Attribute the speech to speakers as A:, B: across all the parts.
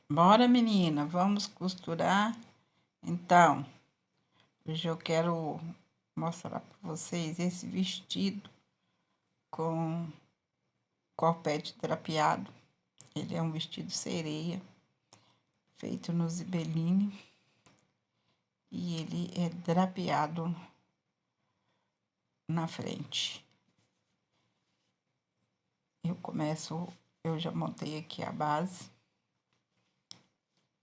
A: Bora, menina, vamos costurar? Então, hoje eu quero mostrar para vocês esse vestido com corpete drapeado. Ele é um vestido sereia, feito no Zibeline, e ele é drapeado na frente. Eu já montei aqui a base,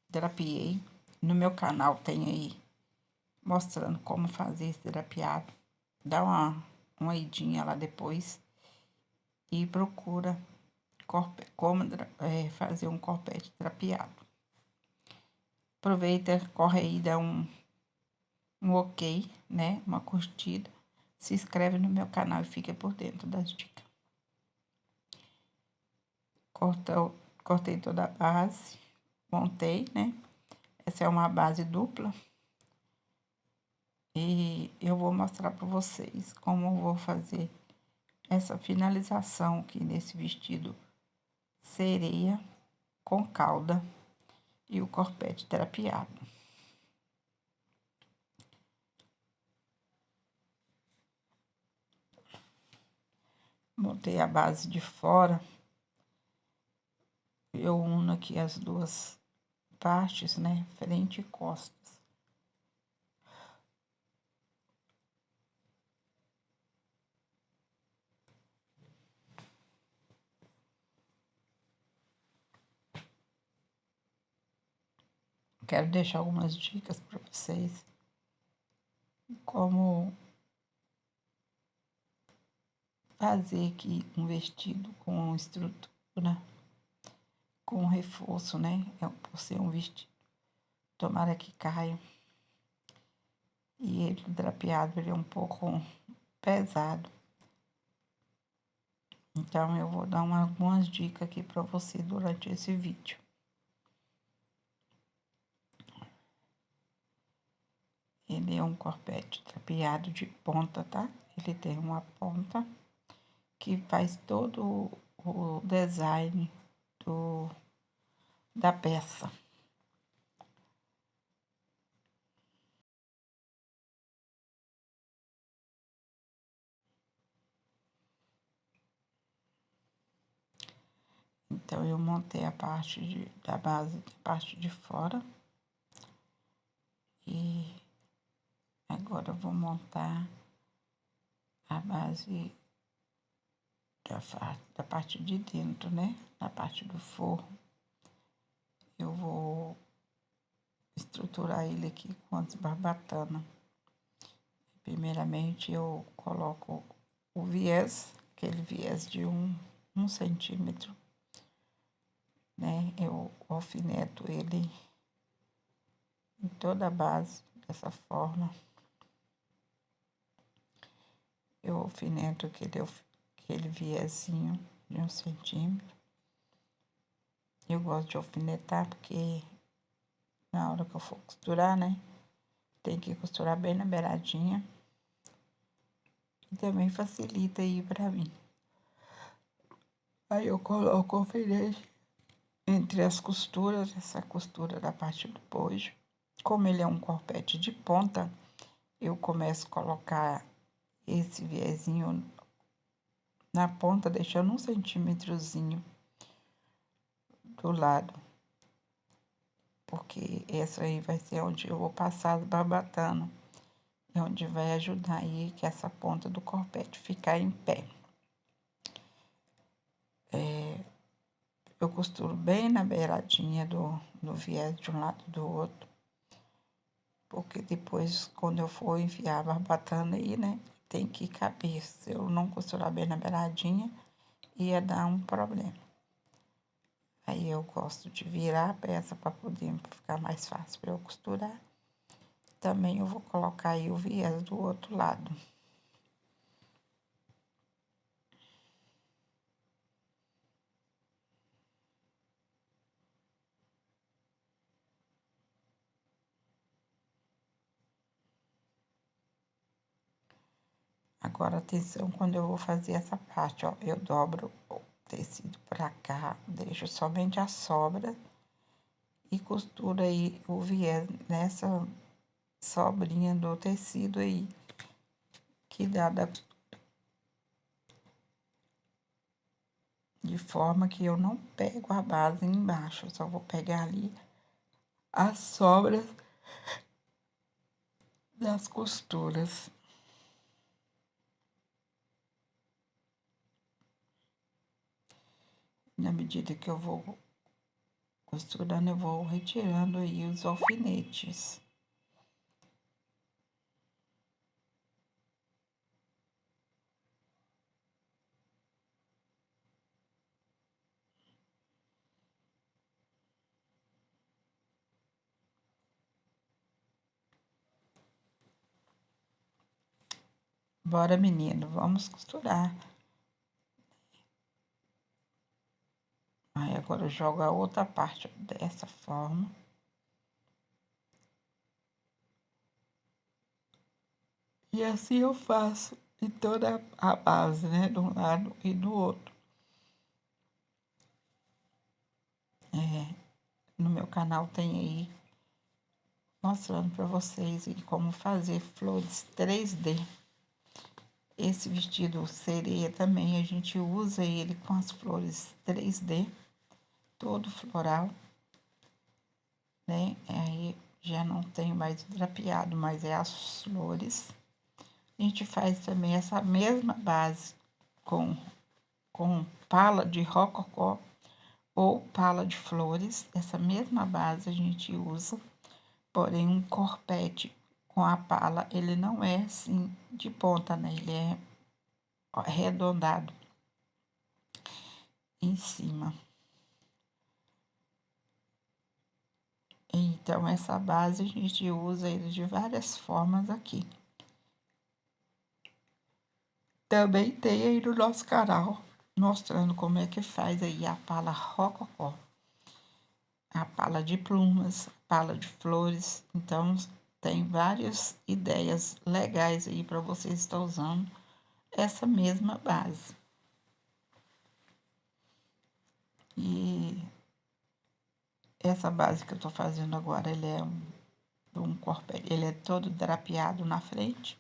A: drapeei. No meu canal tem aí mostrando como fazer esse drapeado. Dá uma idinha lá depois e procura como fazer um corpete drapeado. Aproveita, corre aí, dá um ok, né? Uma curtida. Se inscreve no meu canal e fica por dentro das dicas. Cortei toda a base, montei, né? Essa é uma base dupla. E eu vou mostrar para vocês como eu vou fazer essa finalização aqui nesse vestido sereia com cauda e o corpete drapeado. Montei a base de fora. Eu uno aqui as duas partes, né? Frente e costas. Quero deixar algumas dicas para vocês. Como fazer aqui um vestido com estrutura, com reforço, né? Por ser um vestido. Tomara que caia. E ele drapeado, ele é um pouco pesado. Então, eu vou dar algumas dicas aqui para você durante esse vídeo. Ele é um corpete drapeado de ponta, tá? Ele tem uma ponta que faz todo o design da peça. Então, eu montei a parte da base, a parte de fora. E agora eu vou montar a base da parte de dentro, né? Na parte do forro. Eu vou estruturar ele aqui com as barbatanas. Primeiramente, eu coloco o viés, aquele viés de um centímetro, né? Eu alfineto ele em toda a base, dessa forma. Eu alfineto aquele viezinho de 1 centímetro. Eu gosto de alfinetar porque na hora que eu for costurar, né? Tem que costurar bem na beiradinha. E também facilita aí pra mim. Aí eu coloco o alfinete entre as costuras, essa costura da parte do bojo. Como ele é um corpete de ponta, eu começo a colocar esse viezinho na ponta, deixando 1 centímetrozinho do lado. Porque essa aí vai ser onde eu vou passar as barbatanas. É onde vai ajudar aí que essa ponta do corpete ficar em pé. Eu costuro bem na beiradinha do viés de um lado e do outro. Porque depois, quando eu for enfiar a barbatana aí, né, tem que caber. Se eu não costurar bem na beiradinha, ia dar um problema. Aí eu gosto de virar a peça para poder ficar mais fácil para eu costurar. Também eu vou colocar aí o viés do outro lado. Agora, atenção, quando eu vou fazer essa parte, ó, eu dobro o tecido pra cá, deixo somente a sobra e costura aí o viés nessa sobrinha do tecido aí, que dá de forma que eu não pego a base embaixo, eu só vou pegar ali as sobras das costuras. Na medida que eu vou costurando, eu vou retirando aí os alfinetes. Bora, menino, vamos costurar. Aí agora eu jogo a outra parte dessa forma. E assim eu faço em toda a base, né? De um lado e do outro. No meu canal tem aí mostrando para vocês como fazer flores 3D. Esse vestido sereia também, a gente usa ele com as flores 3D, todo floral, né? Aí já não tem mais drapeado, mas é as flores. A gente faz também essa mesma base com pala de rococó ou pala de flores. Essa mesma base a gente usa, porém um corpete com a pala, ele não é assim de ponta, né? Ele é arredondado em cima. Então, essa base a gente usa ele de várias formas aqui. Também tem aí no nosso canal, mostrando como é que faz aí a pala rococó, a pala de plumas, pala de flores. Então, tem várias ideias legais aí para vocês estar usando essa mesma base. E essa base que eu tô fazendo agora, ele é um corpo, ele é todo drapeado na frente.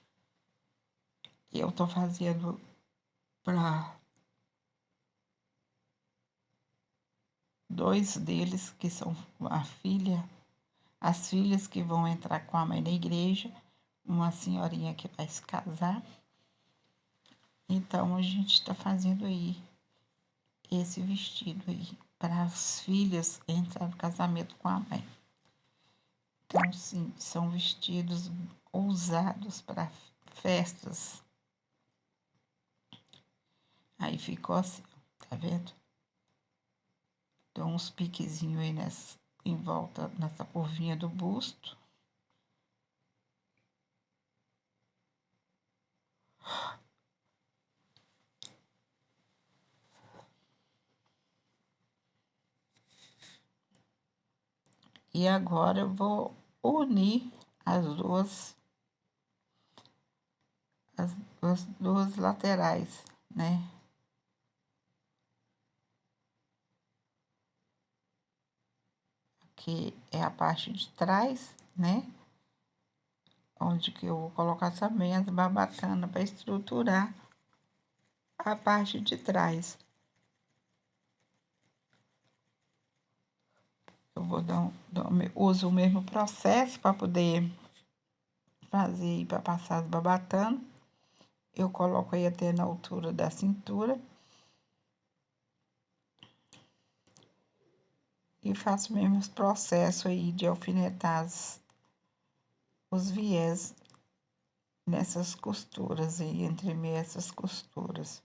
A: E eu tô fazendo para dois deles, que são as filhas que vão entrar com a mãe na igreja, uma senhorinha que vai se casar. Então, a gente está fazendo aí esse vestido aí para as filhas entrar no casamento com a mãe. Então, sim, são vestidos ousados para festas. Aí ficou assim, tá vendo? Dou uns piquezinhos aí em volta, nessa curvinha do busto. E agora eu vou unir as duas laterais, né? Que é a parte de trás, né? Onde que eu vou colocar também as barbatanas para estruturar a parte de trás. Eu vou uso o mesmo processo para poder fazer, para passar as barbatanas. Eu coloco aí até na altura da cintura. E faço o mesmo processo aí de alfinetar os viés nessas costuras aí, entre essas costuras.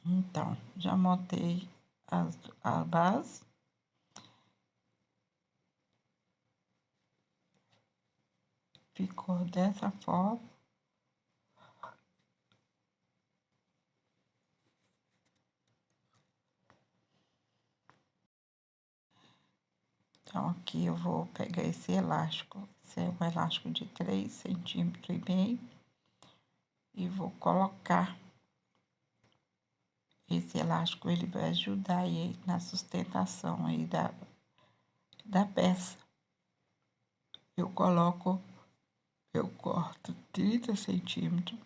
A: Então, já montei a base. Ficou dessa forma. Então, aqui eu vou pegar esse elástico. Esse é um elástico de 3,5 cm. E vou colocar. Esse elástico, ele vai ajudar aí na sustentação aí da peça. Eu corto 30 centímetros,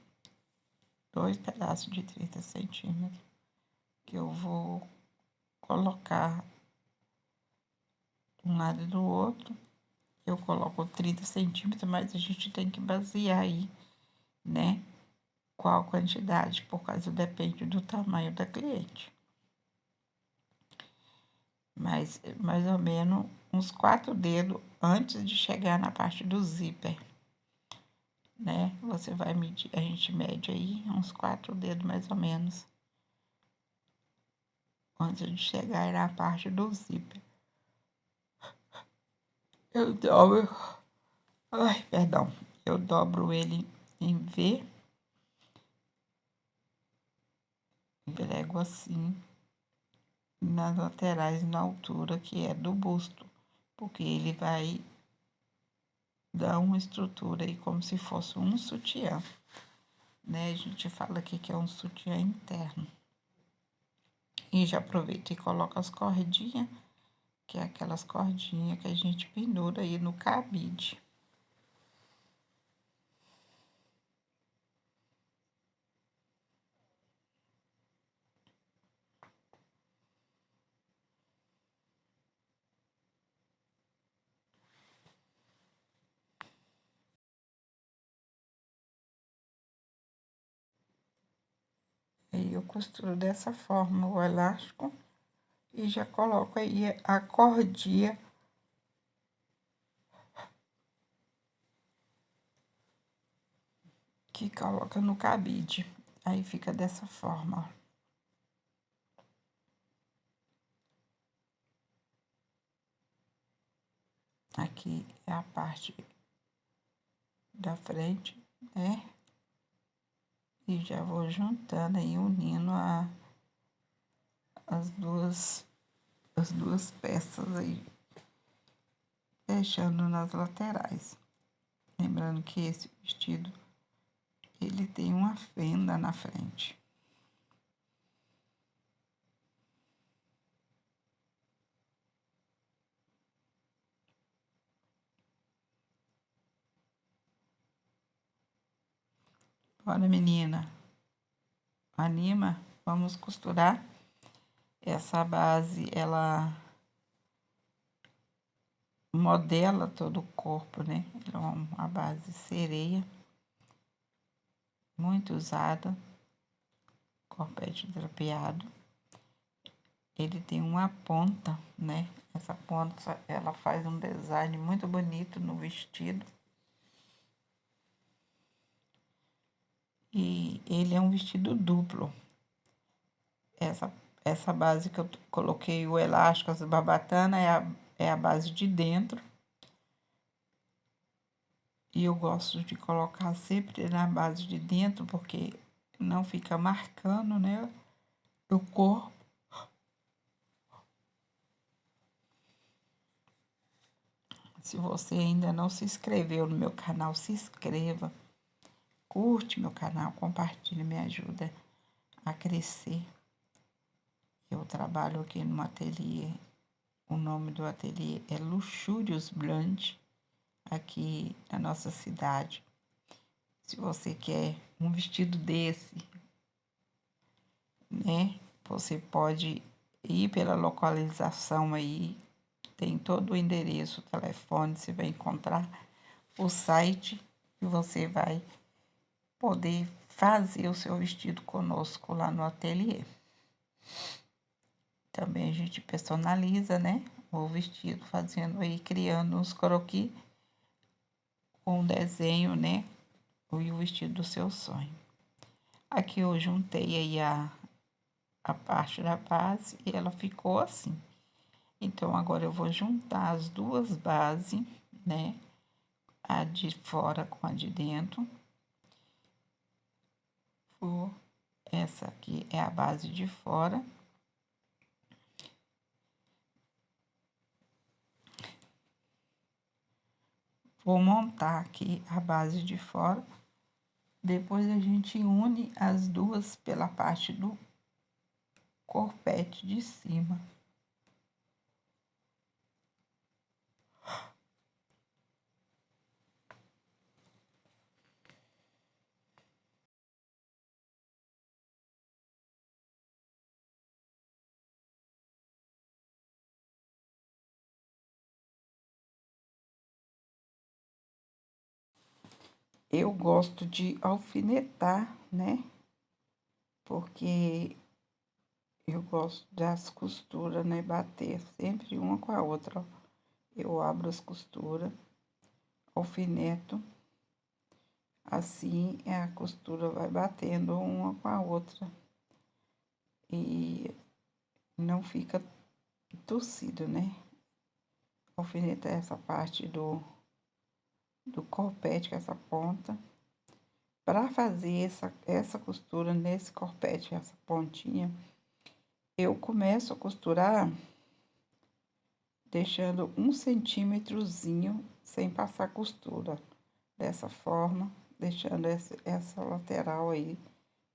A: 2 pedaços de 30 centímetros, que eu vou colocar de um lado e do outro. Eu coloco 30 centímetros, mas a gente tem que basear aí, né? Qual quantidade, por causa depende do tamanho da cliente. Mas mais ou menos uns 4 dedos antes de chegar na parte do zíper, né? Você vai medir, a gente mede aí uns 4 dedos mais ou menos antes de chegar na parte do zíper. Eu dobro, eu dobro ele em V, prego assim nas laterais, na altura que é do busto, porque ele vai dar uma estrutura aí como se fosse um sutiã, né? A gente fala aqui que é um sutiã interno. E já aproveita e coloca as cordinhas, que é aquelas cordinhas que a gente pendura aí no cabide. Aí eu costuro dessa forma o elástico e já coloco aí a cordinha que coloca no cabide. Aí fica dessa forma, ó. Aqui é a parte da frente, né? E já vou juntando aí, unindo as duas peças aí, fechando nas laterais. Lembrando que esse vestido, ele tem uma fenda na frente. Bora, menina. Anima, vamos costurar. Essa base, ela modela todo o corpo, né? Ela é uma base sereia, muito usada, corpete drapeado. Ele tem uma ponta, né? Essa ponta, ela faz um design muito bonito no vestido. E ele é um vestido duplo. Essa base que eu coloquei o elástico, as barbatana, é a base de dentro. E eu gosto de colocar sempre na base de dentro, porque não fica marcando, né, o corpo. Se você ainda não se inscreveu no meu canal, se inscreva. Curte meu canal, compartilhe, me ajuda a crescer. Eu trabalho aqui no ateliê. O nome do ateliê é Luxúrios Blanche, aqui na nossa cidade. Se você quer um vestido desse, né? Você pode ir pela localização aí, tem todo o endereço, o telefone, você vai encontrar o site e você vai poder fazer o seu vestido conosco lá no ateliê. Também a gente personaliza, né? O vestido, fazendo aí, criando uns croquis com o desenho, né? E o vestido do seu sonho. Aqui eu juntei aí a parte da base e ela ficou assim. Então, agora eu vou juntar as duas bases, né? A de fora com a de dentro. Essa aqui é a base de fora. Vou montar aqui a base de fora. Depois a gente une as duas pela parte do corpete de cima. Eu gosto de alfinetar, né? Porque eu gosto das costuras, né? Bater sempre uma com a outra. Ó. Eu abro as costuras, alfineto. Assim a costura vai batendo uma com a outra. E não fica torcido, né? Alfineta essa parte do corpete, com essa ponta. Para fazer essa costura nesse corpete, essa pontinha, eu começo a costurar deixando 1 centímetrozinho sem passar costura. Dessa forma, deixando essa lateral aí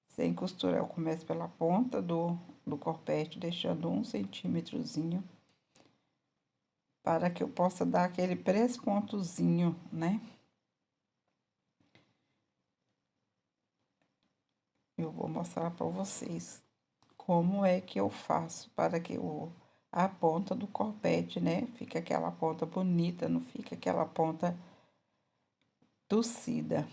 A: sem costurar. Eu começo pela ponta do corpete, deixando 1 centímetrozinho para que eu possa dar aquele prespontozinho, né? Eu vou mostrar para vocês como é que eu faço para que a ponta do corpete, né? Fique aquela ponta bonita, não fica aquela ponta torcida.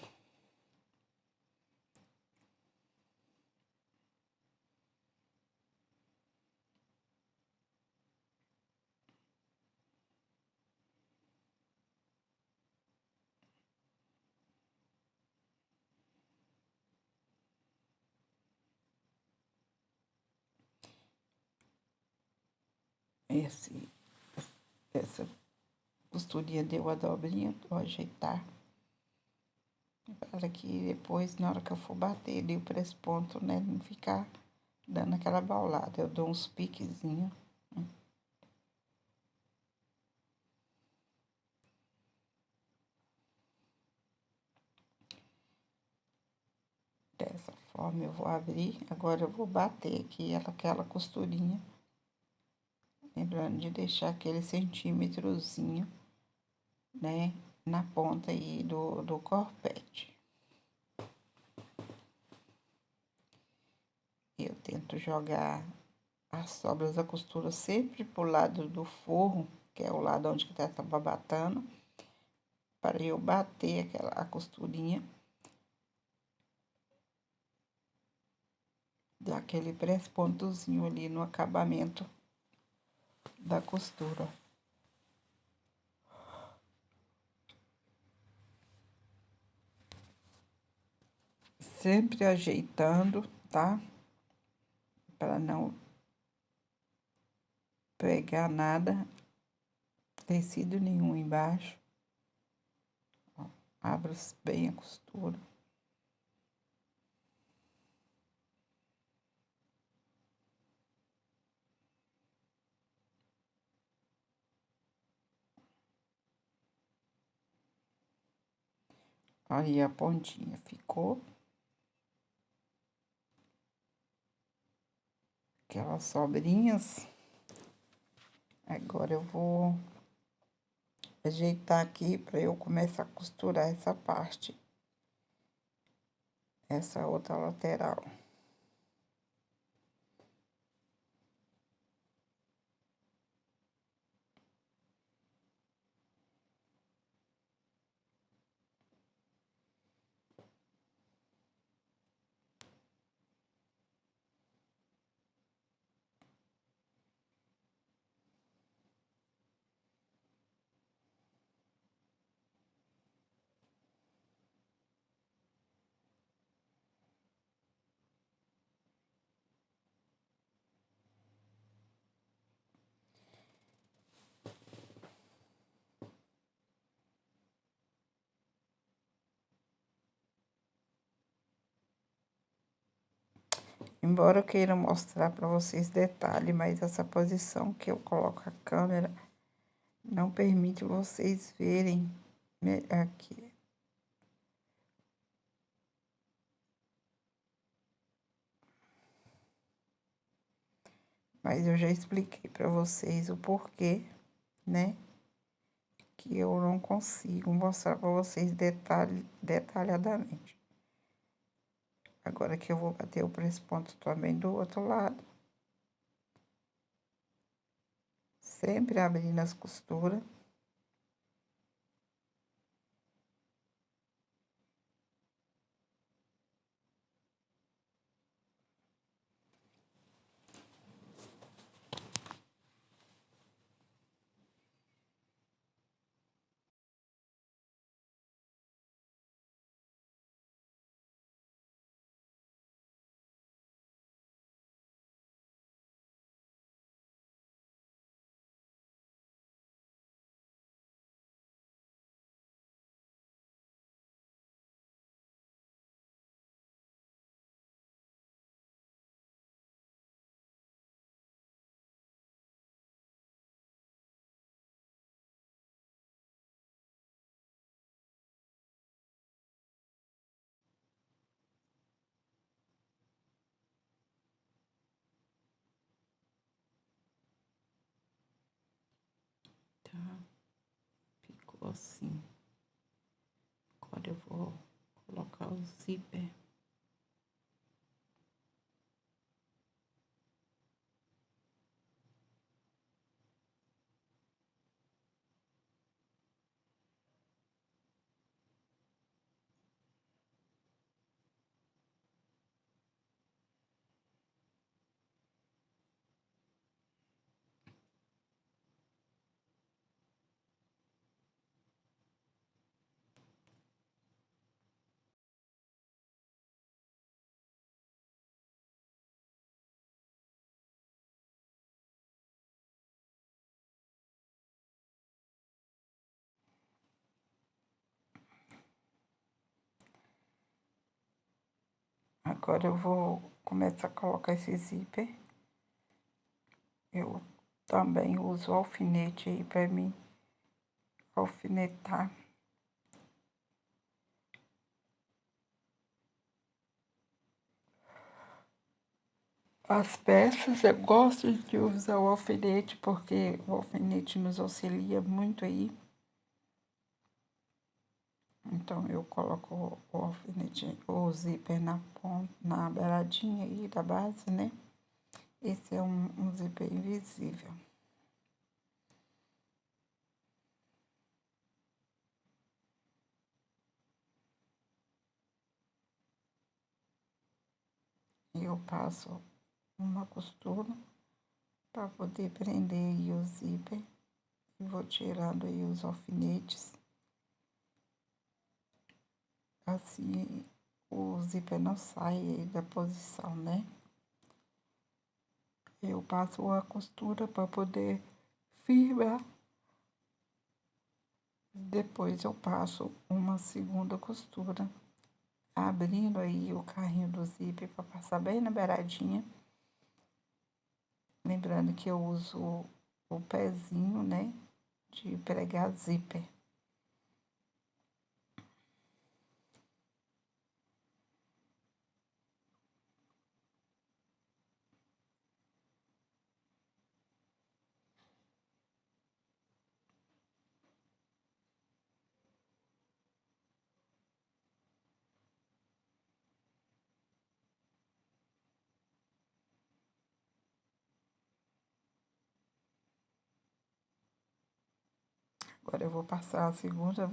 A: Essa costurinha deu a dobrinha, vou ajeitar. Para que depois, na hora que eu for bater ali o presponto, né? Não ficar dando aquela baulada. Eu dou uns piquezinhos. Dessa forma eu vou abrir. Agora eu vou bater aqui aquela costurinha. Lembrando de deixar aquele centímetrozinho, né? Na ponta aí do corpete. Eu tento jogar as sobras da costura sempre pro lado do forro, que é o lado onde que tá babatando, para eu bater a costurinha, dar aquele prespontozinho ali no acabamento da costura. Sempre ajeitando, tá? Para não pegar nada, tecido nenhum embaixo. Ó, abro bem a costura. Aí a pontinha ficou. Aquelas sobrinhas. Agora eu vou ajeitar aqui para eu começar a costurar essa parte. Essa outra lateral. embora eu queira mostrar para vocês detalhes, mas essa posição que eu coloco a câmera não permite vocês verem aqui. Mas eu já expliquei para vocês o porquê, né? Que eu não consigo mostrar para vocês detalhadamente. Agora que eu vou bater o press-ponto também do outro lado. Sempre abrindo as costuras. Tá, ficou assim. Agora eu vou colocar o zíper. Agora eu vou começar a colocar esse zíper. Eu também uso alfinete aí para mim alfinetar. As peças, eu gosto de usar o alfinete porque o alfinete nos auxilia muito aí. Então, eu coloco o alfinete, o zíper na ponta, na beiradinha aí da base, né? Esse é um zíper invisível. E eu passo uma costura para poder prender aí o zíper. E vou tirando aí os alfinetes. Assim, o zíper não sai da posição, né? Eu passo a costura para poder firmar. Depois eu passo uma segunda costura, abrindo aí o carrinho do zíper para passar bem na beiradinha. Lembrando que eu uso o pezinho, né, de pregar zíper. Agora eu vou passar a segunda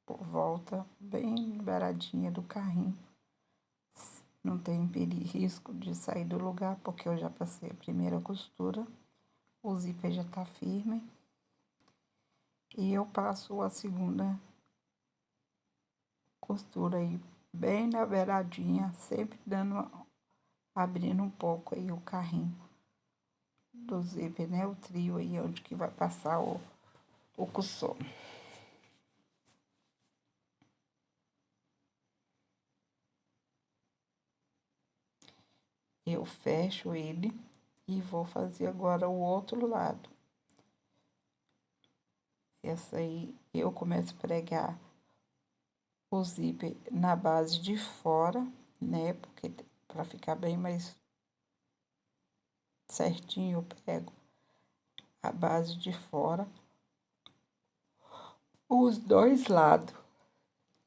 A: volta bem beiradinha do carrinho. Não tem risco de sair do lugar, porque eu já passei a primeira costura. O zíper já tá firme. E eu passo a segunda costura aí bem na beiradinha, sempre abrindo um pouco aí o carrinho do zíper, né? O trio aí, onde que vai passar o cursor. eu fecho ele e vou fazer agora o outro lado. Essa aí eu começo a pregar o zíper na base de fora, né? Porque para ficar bem mais certinho, eu prego a base de fora, os dois lados.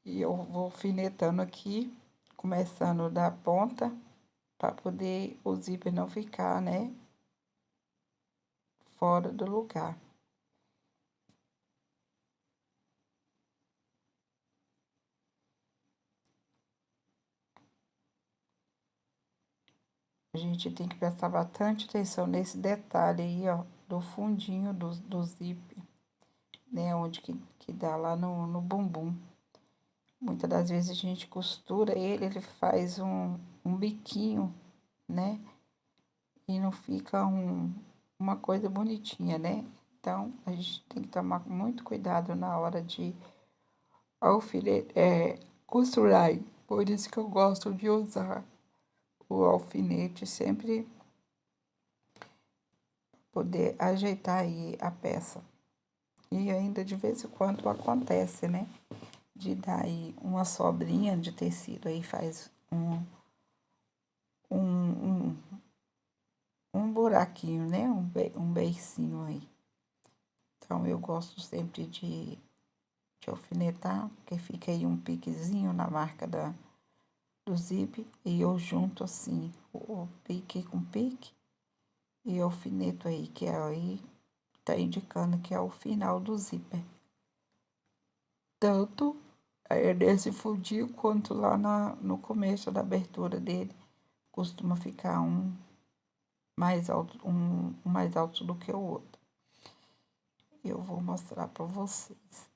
A: E eu vou alfinetando aqui, começando da ponta, para poder o zíper não ficar, né, fora do lugar. A gente tem que prestar bastante atenção nesse detalhe aí, ó, do fundinho do zíper, né, onde que dá lá no bumbum. Muitas das vezes a gente costura ele faz um biquinho, né, e não fica uma coisa bonitinha, né? Então, a gente tem que tomar muito cuidado na hora de costurar. Por isso que eu gosto de usar o alfinete sempre poder ajeitar aí a peça. E ainda de vez em quando acontece, né? De dar aí uma sobrinha de tecido aí faz um, um buraquinho, né? Um beicinho aí. Então eu gosto sempre de alfinetar, porque fica aí um piquezinho na marca do zíper e eu junto assim o pique com pique e alfineto aí, que é aí tá indicando que é o final do zíper. Tanto nesse fundinho quanto lá no começo da abertura dele, costuma ficar um mais alto do que o outro. Eu vou mostrar para vocês.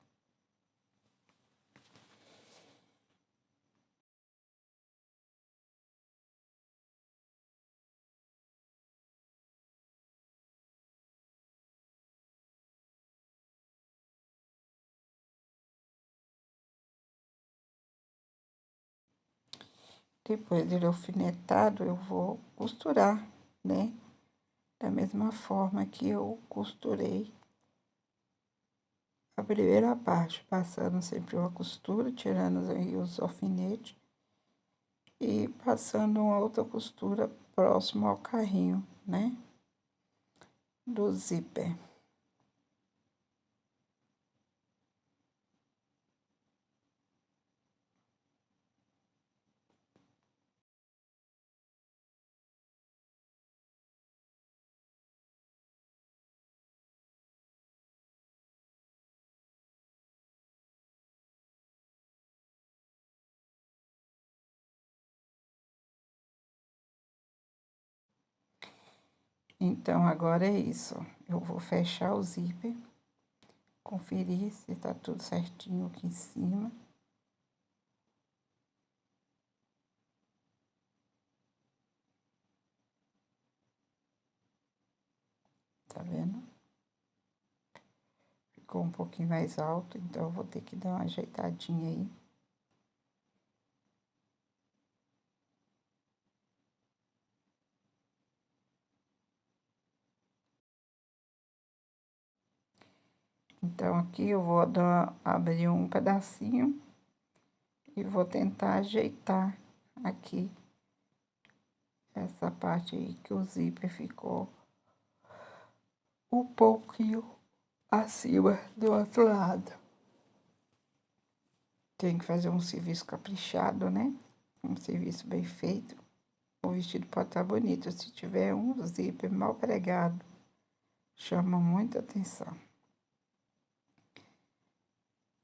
A: Depois dele alfinetado, eu vou costurar, né? Da mesma forma que eu costurei a primeira parte, passando sempre uma costura, tirando aí os alfinetes e passando uma outra costura próximo ao carrinho, né? Do zíper. Então, agora é isso. Eu vou fechar o zíper, conferir se tá tudo certinho aqui em cima. Tá vendo? Ficou um pouquinho mais alto, então eu vou ter que dar uma ajeitadinha aí. Então, aqui eu vou abrir um pedacinho e vou tentar ajeitar aqui essa parte aí que o zíper ficou um pouquinho acima do outro lado. Tem que fazer um serviço caprichado, né? Um serviço bem feito. O vestido pode estar bonito. Se tiver um zíper mal pregado, chama muita atenção.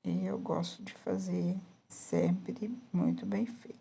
A: E eu gosto de fazer sempre muito bem feito.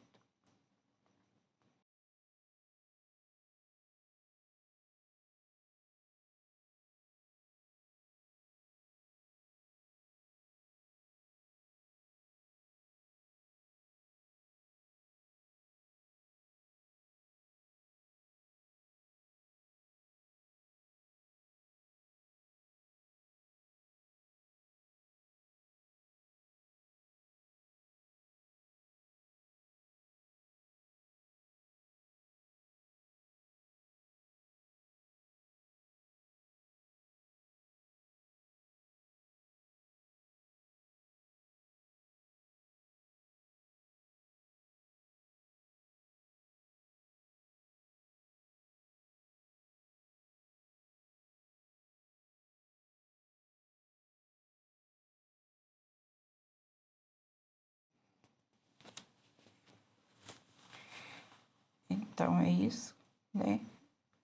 A: Então, é isso, né?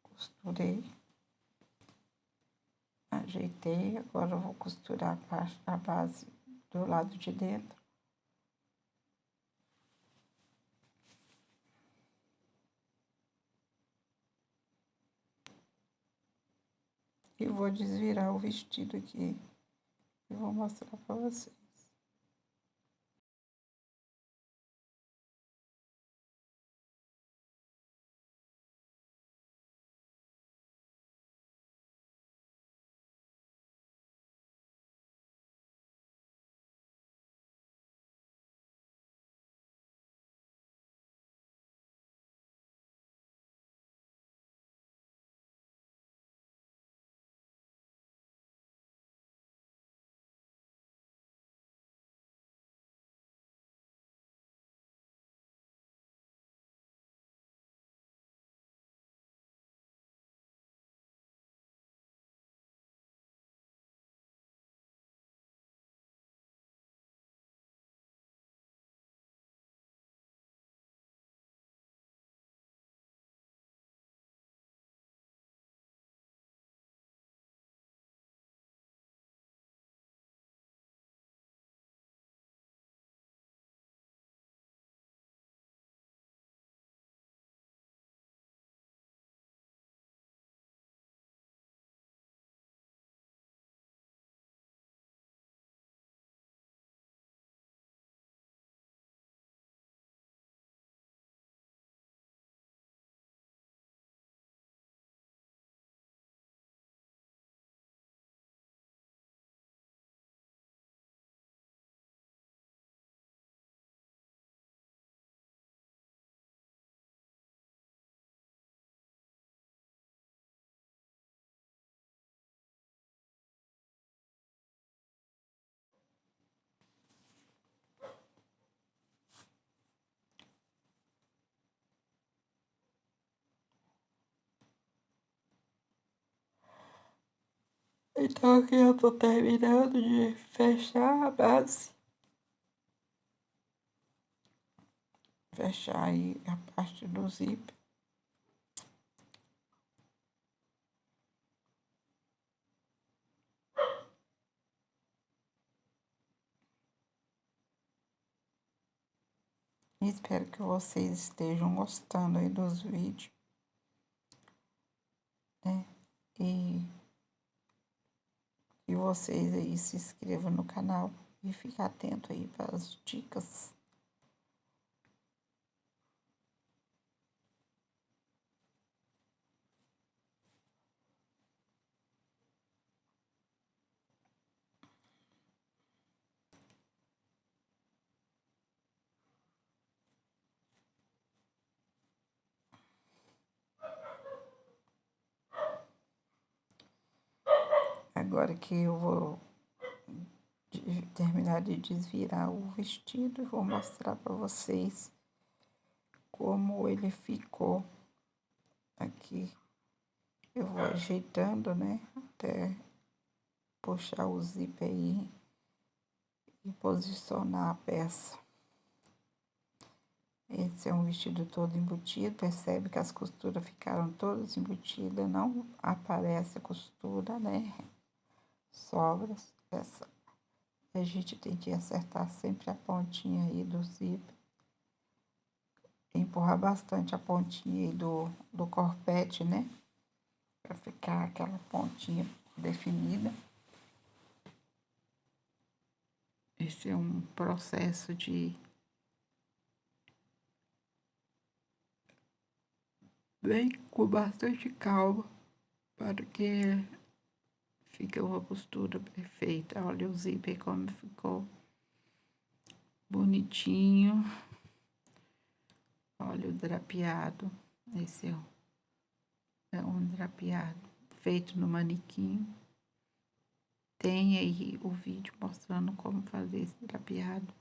A: Costurei, ajeitei, agora eu vou costurar a base do lado de dentro. E vou desvirar o vestido aqui e vou mostrar pra vocês. Então aqui eu tô terminando de fechar a base. Fechar aí a parte do zíper. Espero que vocês estejam gostando aí dos vídeos, né? E vocês aí se inscrevam no canal e fiquem atentos aí para as dicas. Agora que eu vou terminar de desvirar o vestido, vou mostrar para vocês como ele ficou aqui. Eu vou ajeitando, né, até puxar o zíper aí e posicionar a peça. Esse é um vestido todo embutido, percebe que as costuras ficaram todas embutidas, não aparece a costura, né, sobras. A gente tem que acertar sempre a pontinha aí do zíper, empurrar bastante a pontinha aí do corpete, né, para ficar aquela pontinha definida. Esse é um processo bem com bastante calma, para que fique uma costura perfeita. Olha o zíper como ficou bonitinho. Olha o drapeado. Esse é um drapeado feito no manequim. Tem aí o vídeo mostrando como fazer esse drapeado.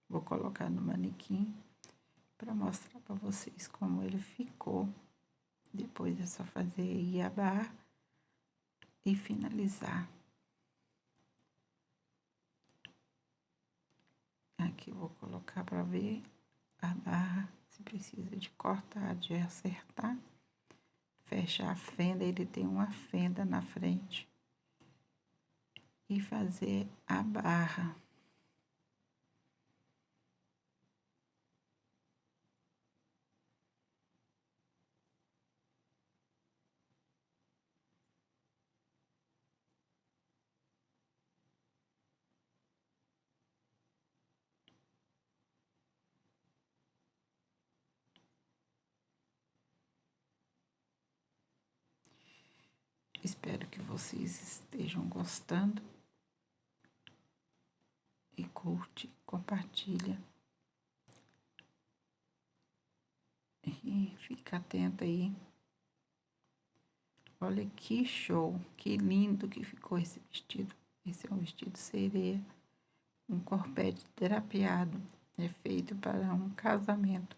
A: Vou colocar no manequim para mostrar para vocês como ele ficou. Depois é só fazer aí a barra e finalizar. aqui, vou colocar para ver a barra, se precisa de cortar, de acertar. Fechar a fenda, ele tem uma fenda na frente. E fazer a barra. Espero que vocês estejam gostando. E curte, compartilha. E fica atento aí. Olha que show, que lindo que ficou esse vestido. Esse é um vestido sereia, um corpete drapeado. É feito para um casamento.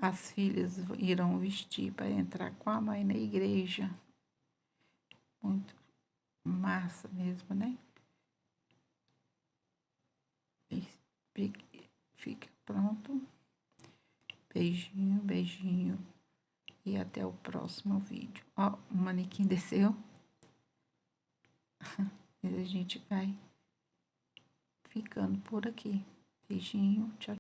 A: As filhas irão vestir para entrar com a mãe na igreja. Muito massa mesmo, né? Fica pronto. Beijinho, beijinho. E até o próximo vídeo. Ó, o manequim desceu. E a gente vai ficando por aqui. Beijinho, tchau.